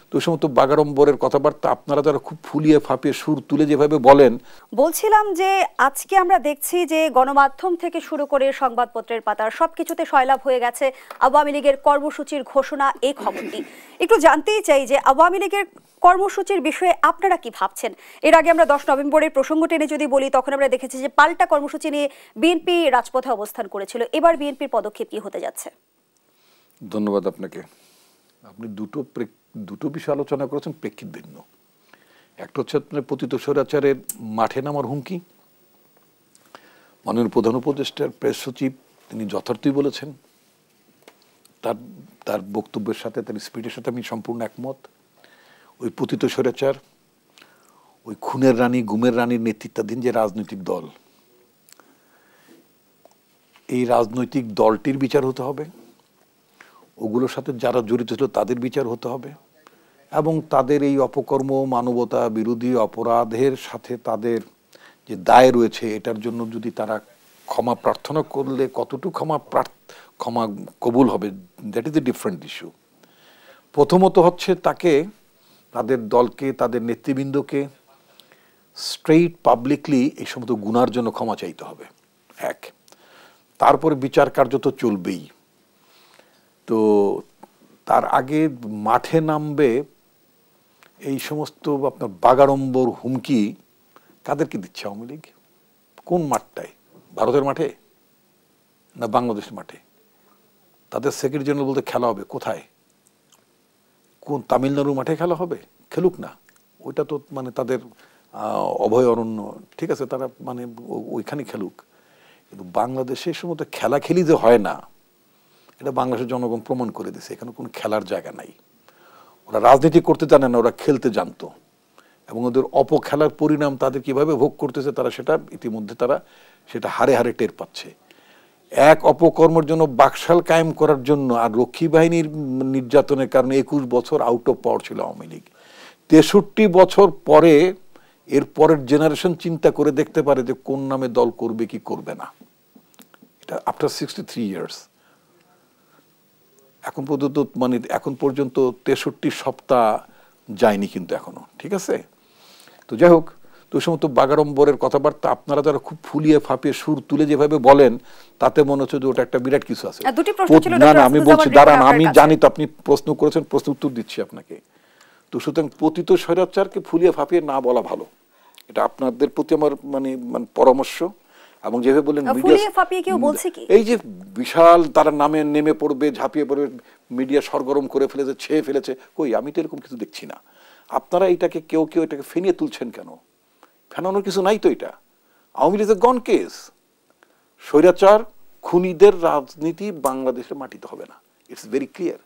তো ওই সময় তো বাগাড়ম্বরের কথাবার্তা আপনারা যারা খুব ফুলিয়ে ফাঁপিয়ে সুর তুলে যেভাবে বলেন। বলছিলাম যে আজকে আমরা দেখছি যে গণমাধ্যম থেকে শুরু করে সংবাদপত্রের পাতার সবকিছুতে সয়লাভ হয়ে গেছে আওয়ামী লীগের কর্মসূচির ঘোষণা, এই খবরটি একটু জানতেই চাই যে আওয়ামী লীগের কর্মসূচির বিষয়ে আপনারা কি ভাবছেন। এর আগে আমরা 10 নভেম্বরের প্রসঙ্গ টেনে যদি বলি, তখন আমরা দেখেছি যে পাল্টা কর্মসূচি নিয়ে বিএনপি রাজপথে অবস্থান করেছিল। এবার বিএনপির পদক্ষেপ কি হতে যাচ্ছে? ধন্যবাদ আপনাকে। আপনি দুটো বিষয় আলোচনা করেছেন, প্রেক্ষিত ভিন্ন। একটা হচ্ছে আপনার পতিত স্বৈরাচারের মাঠে নামার হুমকি। মাননীয় প্রধান উপদেষ্টার প্রেস সচিব তিনি যথার্থই বলেছেন, তার বক্তব্যের সাথে, তার স্পিডের সাথে আমি সম্পূর্ণ একমত। ওই পতিত স্বৈরাচার, ওই খুনের রানী, গুমের রানীর নেতৃত্বাধীন যে রাজনৈতিক দল, এই রাজনৈতিক দলটির বিচার হতে হবে, ওগুলোর সাথে যারা জড়িত ছিল তাদের বিচার হতে হবে, এবং তাদের এই অপকর্ম, মানবতা বিরোধী অপরাধের সাথে তাদের যে দায় রয়েছে, এটার জন্য যদি তারা ক্ষমা প্রার্থনা করলে কতটুকু ক্ষমা কবুল হবে, that is a different issue. প্রথমত হচ্ছে তাকে, তাদের দলকে, তাদের নেতৃবৃন্দকে স্ট্রেইট পাবলিকলি এই সমস্ত গুনার জন্য ক্ষমা চাইতে হবে, এক। তারপরে বিচার কার্য তো চলবেই। তো তার আগে মাঠে নামবে এই সমস্ত আপনার বাগাড়ম্বর হুমকি কাদেরকে দিচ্ছে আওয়ামী লীগ? কোন মাঠটায়? ভারতের মাঠে না বাংলাদেশের মাঠে? তাদের সেক্রেটারি জেনারেল বলতে খেলা হবে কোথায়? কোন তামিলনাড়ুর মাঠে খেলা হবে? খেলুক না, ওইটা তো মানে তাদের অভয় অরণ্য, ঠিক আছে, তারা মানে ওইখানে খেলুক। কিন্তু বাংলাদেশের সময় খেলা খেলি যে হয় না, এটা বাংলাদেশের জনগণ প্রমাণ করে দিয়েছে। এখানে কোনো খেলার জায়গা নাই। ওরা রাজনীতি করতে জানে না, ওরা খেলতে জানতো, এবং ওদের অপখেলার পরিণাম তাদের কিভাবে ভোগ করতেছে তারা সেটা ইতিমধ্যে তারা সেটা হারে হারে টের পাচ্ছে। এক অপকর্মের জন্য বাকশাল কায়েম করার জন্য আর রক্ষী বাহিনীর নির্যাতনের কারণে 21 বছর আউট অফ পাওয়ার ছিল আওয়ামী লীগ। 63 বছর পরে এর পরের জেনারেশন চিন্তা করে দেখতে পারে যে কোন নামে দল করবে কি করবে না। এটা আফটার 63 ইয়ার্স। এখন পর্যন্ত 63 সপ্তাহ যায়নি কিন্তু এখনো, ঠিক আছে। তো যাই হোক, তো ওই সময় তো বাগাড়ম্বরের কথাবার্তা আপনারা যারা খুব ফুলিয়ে ফাঁপিয়ে সুর তুলে যেভাবে বলেন, তাতে মনে হচ্ছে যে ওটা একটা বিরাট কিছু আছে। না না, আমি বলছি দাঁড়ান, আমি জানি তো আপনি প্রশ্ন করেছেন, প্রশ্ন উত্তর দিচ্ছি আপনাকে। তো সুতরাং পতিত স্বৈরাচারকে ফুলিয়ে ফাঁপিয়ে না বলা ভালো, এটা আপনাদের প্রতি আমার মানে পরামর্শ। এবং যেভাবে বললেন এই যে বিশাল তারা নামে নেমে পড়বে, ঝাঁপিয়ে পড়বে, মিডিয়া সরগরম করে ফেলেছে, ছেয়ে ফেলেছে, কই আমি তো এরকম কিছু দেখছি না। আপনারা এটাকে কেউ এটাকে ফেনিয়ে তুলছেন কেন? ফেনানোর কিছু নাই তো। এটা আওয়ামী লীগের গন কেস। স্বৈরাচার খুনিদের রাজনীতি বাংলাদেশের মাটিতে হবে না, ইটস ভেরি ক্লিয়ার।